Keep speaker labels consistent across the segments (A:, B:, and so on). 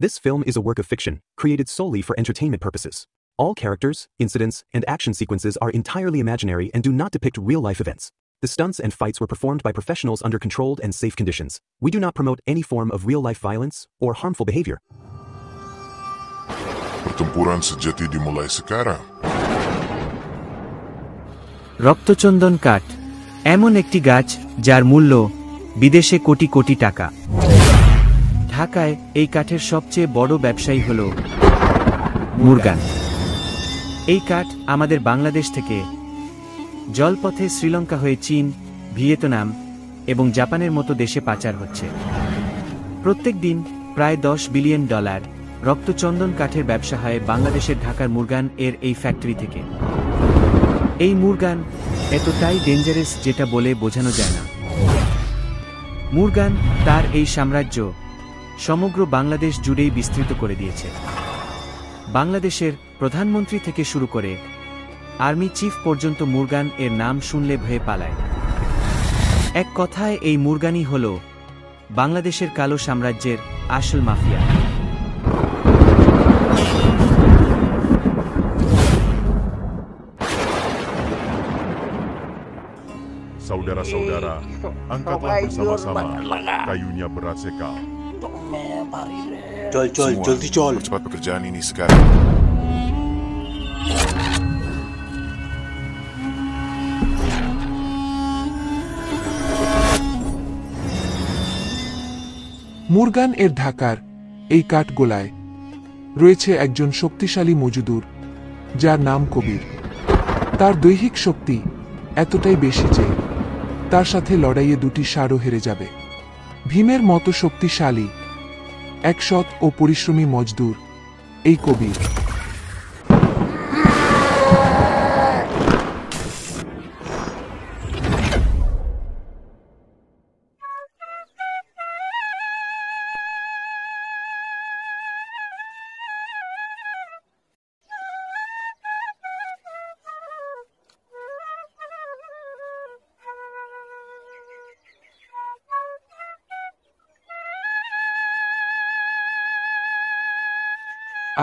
A: This film is a work of fiction, created solely for entertainment purposes. All characters, incidents, and action sequences are entirely imaginary and do not depict real-life events. The stunts and fights were performed by professionals under controlled and safe conditions. We do not promote any form of real-life violence or harmful behavior.
B: Pertempuran sejati dimulai sekarang.
C: রক্তচন্দন কাঠ এমন একটি গাছ যার মূল্য বিদেশে কোটি কোটি টাকা। ঢাকায় এই কাঠের সবচেয়ে বড় ব্যবসায়ী হল মুরগান। এই কাঠ আমাদের বাংলাদেশ থেকে জলপথে শ্রীলঙ্কা হয়ে চীন, ভিয়েতনাম এবং জাপানের মতো দেশে পাচার হচ্ছে। প্রত্যেক দিন প্রায় $10 বিলিয়ন রক্তচন্দন কাঠের ব্যবসা হয় বাংলাদেশের ঢাকার মুরগান এর এই ফ্যাক্টরি থেকে। এই মুরগান এতটাই ডেঞ্জারাস যেটা বলে বোঝানো যায় না। মুরগান তার এই সাম্রাজ্য সমগ্র বাংলাদেশ জুড়েই বিস্তৃত করে দিয়েছে। বাংলাদেশের প্রধানমন্ত্রী থেকে শুরু করে আর্মি চিফ পর্যন্ত মুরগান এর নাম শুনলে ভয়ে পালায়। এক কথায় এই মুরগানই হল বাংলাদেশের কালো সাম্রাজ্যের আসল mafia.
B: Saudara-saudara, angkatlah bersama-sama. Kayunya berat sekal.
D: Col, joldi col.
B: Percepat pekerjaan ini sekarang.
E: Murugan এর ঢাকার এই কাঠগোলায় রয়েছে একজন শক্তিশালী মজুদুর যার নাম কবির। তার দৈহিক শক্তি এতটাই বেশি যে তার সাথে লড়াইয়ে দুটি ষাঁড়ও হেরে যাবে। ভীমের মতো শক্তিশালী, একসৎ ও পরিশ্রমী মজদুর এই কবির।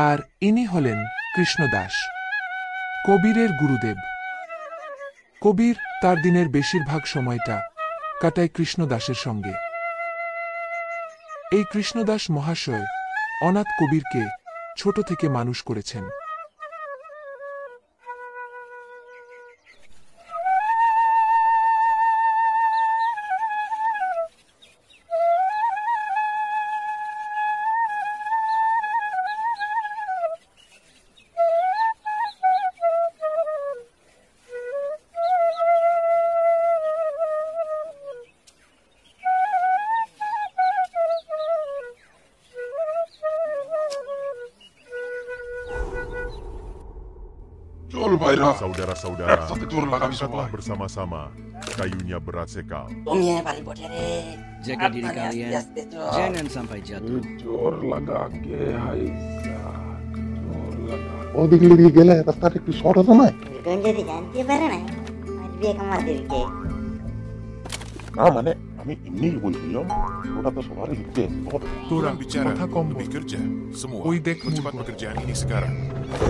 E: আর ইনি হলেন কৃষ্ণদাস, কবিরের গুরুদেব। কবির তার দিনের বেশিরভাগ সময়টা কাটায় কৃষ্ণদাসের সঙ্গে। এই কৃষ্ণদাস মহাশয় অনাথ কবিরকে ছোট থেকে মানুষ করেছেন।
B: Saudara-saudara, angkatlah bersama-sama. Kayunya berat sekal.
F: Jaga diri kalian, jangan sampai jatuh.
G: ওদিক লিখে গেলে রাস্তাটা একটু শর্ট হতো না?
H: যদি জানতে পারে না মারবে আমাদেরকে।
G: না মানে আমি এমনিই বলছিলাম, ওটা তো সবারই লিখছে।
E: তোরা
B: bicara,
E: কথা কম
B: lebih kerja. Semua,
E: ওই দেখ
B: percepat pekerjaan ini sekarang.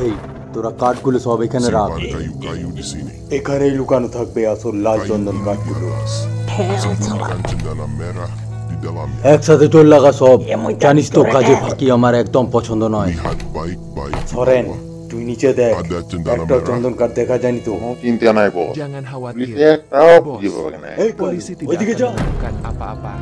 D: এই তোরা কাঠগুলো সব এখানে রাখ।
B: Simpan kayu-kayu di sini.
D: এখানেই লুকানো থাকবে আসল লাল চন্দন কাঠগুলো।
B: Sempurnakan cendana merah di dalamnya.
D: একসাথে চল লাগা সব। জানিস তো কাজে ফাঁকি আমার একদম পছন্দ নয়।
B: Lihat baik-baik di
D: সরেন,
B: bawah.
D: তুই নিচে দেখ।
B: Ada cendana
D: একটা
B: merah.
D: চন্দন কাঠ দেখা যায়নি তো।
G: চিন্তা নাই বস,
E: Jangan khawatir,
G: পুলিশে একটাও
E: Bos.
G: খুঁজে পাবে না।
D: এই
E: polisi tidak
D: ওইদিকে
E: akan
D: যা।
E: menemukan apa-apa.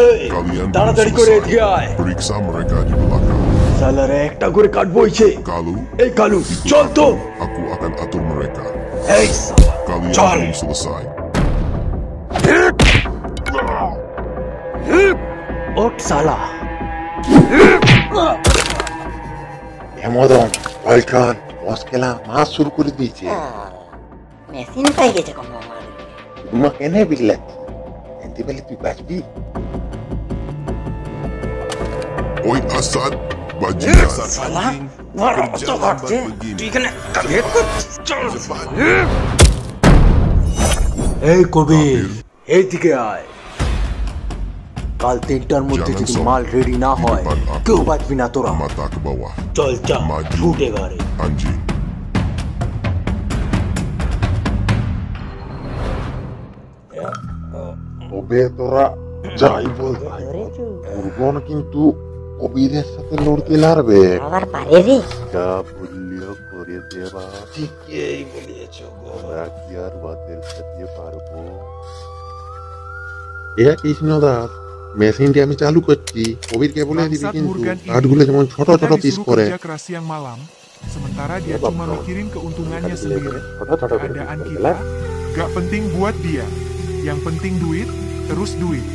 D: এই
B: Kalian
D: তাড়াতাড়ি
B: belum
D: করে
B: selesai.
D: এদিকে আয়।
B: Periksa mereka di belakang.
D: সালারে একটা করে কাঠ বইছে।
B: Kalau
D: এই কালু
B: ikut
D: চল তো।
B: aku akan atur mereka.
D: এই সালা
B: Kalian
D: চল।
B: belum selesai.
D: ওঠ সালা।
G: হেমদন, ওয়েলকাম। বস খেলা মাছ শুরু করে দিয়েছে।
H: মেশিন পাই গেছে কম আমার।
G: তোমাকে কেনে বিল্লাচ্ছি? এনতে বলে তুই বাঁচবি?
B: Oi Asad, Bajingan.
F: Salah, বড় অত করছে তুই এখানে কাবিয়ে করছিস চল
D: এই কবির এইদিকে আয় কাল 3টার মধ্যে যদি মাল রেডি না হয় কেউ বাঁচবি না তোরা
B: Mata ke bawah.
D: চল চা
B: Maju.
D: ছুটে গাড়ি
B: Anjing.
G: তবে তোরা যাই বল মুরগন কিন্তু কবিরের সাথে লড়তে লারবে
H: আবার পারে রে
G: যা বললিও করে দেবা ঠিকই বলিয়েছ আমরা কি আর বাতের সাথে পারবো কৃষ্ণদাস মেশিনটি আমি চালু করছি কবিরকে বলে দিবি কিন্তু কাঠগুলো যেমন ছোট ছোট পিস করে
E: kerja keras siang malam, sementara dia cuma mikirin keuntungannya sendiri. Keadaan kita gak penting buat dia, yang penting duit, terus duit.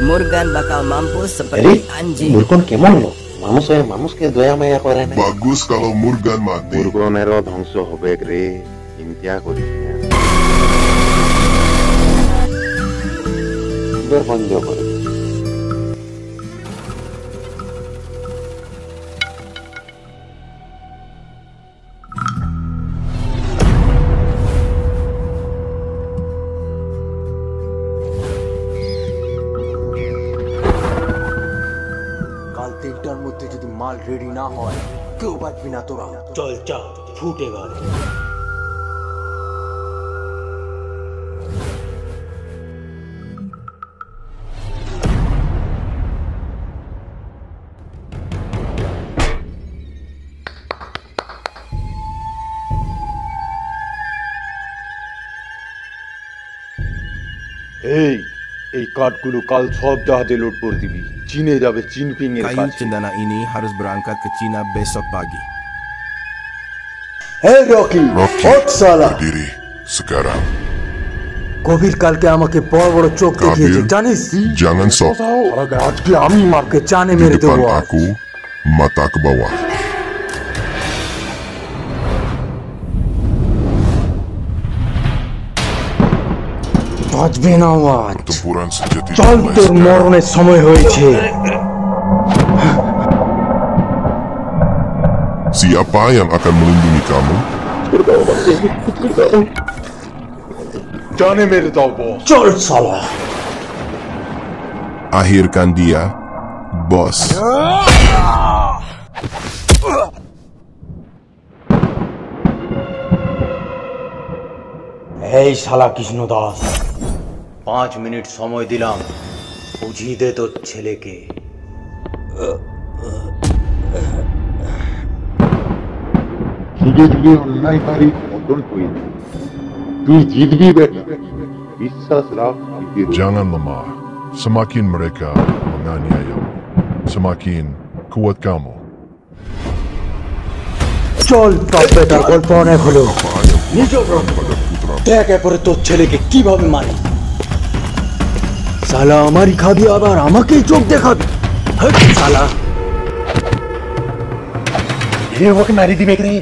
F: Morgan bakal mampus seperti anjing.
G: মুরগন কেমন লোক মানুষকে দয়া মায়া করে না
B: Bagus kalau Morgan mati.
G: মুরগনেরও ধ্বংস হবে রে চিন্তা করিস না বন্ধ করে
D: কাল 3টার মধ্যে যদি মাল রেডি না হয় কেউ বাঁচবি না তোরা চল চা ছুটে গাড়ি এই কাঠগুলো কাল সব জাহাজে লোড করে দিবি চীনে যাবে চিনপিং এর
I: Kain
D: কাছে
I: cendana ini harus berangkat ke Cina besok pagi.
D: এই রকি
B: Rocky,
D: ওঠ সালা
B: berdiri sekarang.
D: কবির কালকে আমাকে বড় বড় চোখ দেখিয়েছে
B: Kabir,
D: জানিস
B: jangan sok.
D: আজকে আমি মাকে চানে
B: Di
D: মেরে
B: depan
D: দেবো আজ।
B: aku, mata ke bawah.
D: বাঁচবে না আজ
B: Pertempuran sejati
D: চল
B: dimulai
D: তোর
B: sekarang.
D: মরণের সময় হয়েছে
B: Siapa yang akan melindungi kamu?
D: জানে মেরে দাও বস চল সালা
B: Akhirkan dia, bos.
D: এই শালা কৃষ্ণ দাস 5 মিনিট সময় দিলাম বুঝিয়ে দে তোর ছেলেকে
G: ধীরে ধীরে অন্যায়কারী পতন হইল তুই জিতবি বেটা বিশ্বাস রাখ জিতবি
B: Jangan lemah. Semakin mereka menganiayamu, semakin kuat kamu.
D: চল তোর বেটার গল্প অনেক হলো
B: Apa yang kulakukan pada putra?
D: দেখ এরপরে তোর ছেলেকে কিভাবে মারে শালা আমারই খাবি আবার আমাকেই চোখ দেখাবি হট শালা ওকে মারি দিবে রে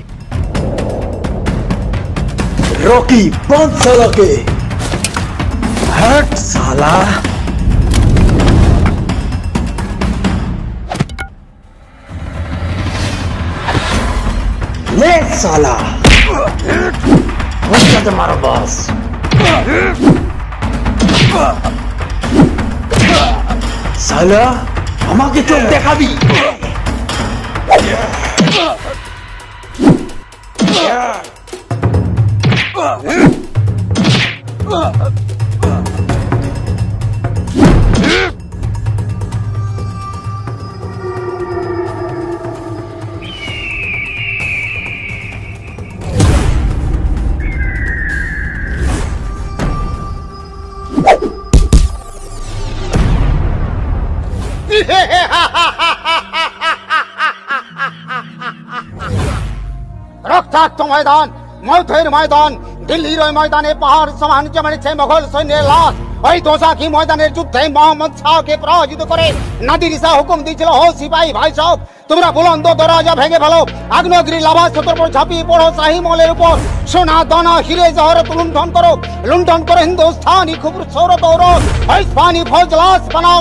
D: রকি বাঁধ শালাকে হট শালা ले साला मुझे मारो बॉस साला আমাকে চোখ দেখাবি
J: রক্তাক্ত ময়দান মৌথের ময়দান দিল্লির ওই ময়দানে পাহাড় সমান জমেছে মোগল সৈন্যের লাশ ওই দোসাকি ময়দানের যুদ্ধে মোহাম্মদ শাহকে পরাজিত করে নাদির শাহ হুকুম দিয়েছিল হো সিপাহী ভাই সব তোমরা বুলন্দ দরজা ভেঙে ফেলো, আগ্নেয়গিরি লাভা স্রোতের উপর ঝাঁপিয়ে পড়ো, শাহী মহলের উপর সোনা দানা হিরে জহরত লুণ্ঠন করো হিন্দুস্তানি খুব সৌর দৌরত, ইসপানি ফৌজ লাশ বানাও,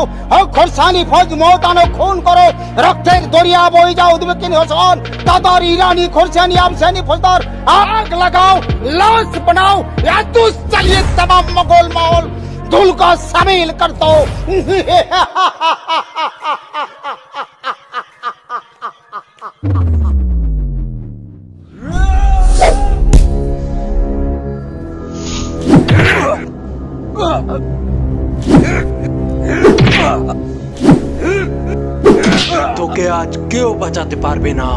J: খরসানি ফৌজ মৌত আনো, খুন করো, রক্তের দরিয়া বয়ে যাও, উদ্বেগিনী হোসেন তাতার ইরানি খরসানি আফসানি ফৌজদার, आग लगाओ, लाश बनाओ, या तो चलिए तमाम मुगल माहौल धूल का शामिल कर दो।
D: তোকে আজ কেউ বাঁচাতে পারবে না।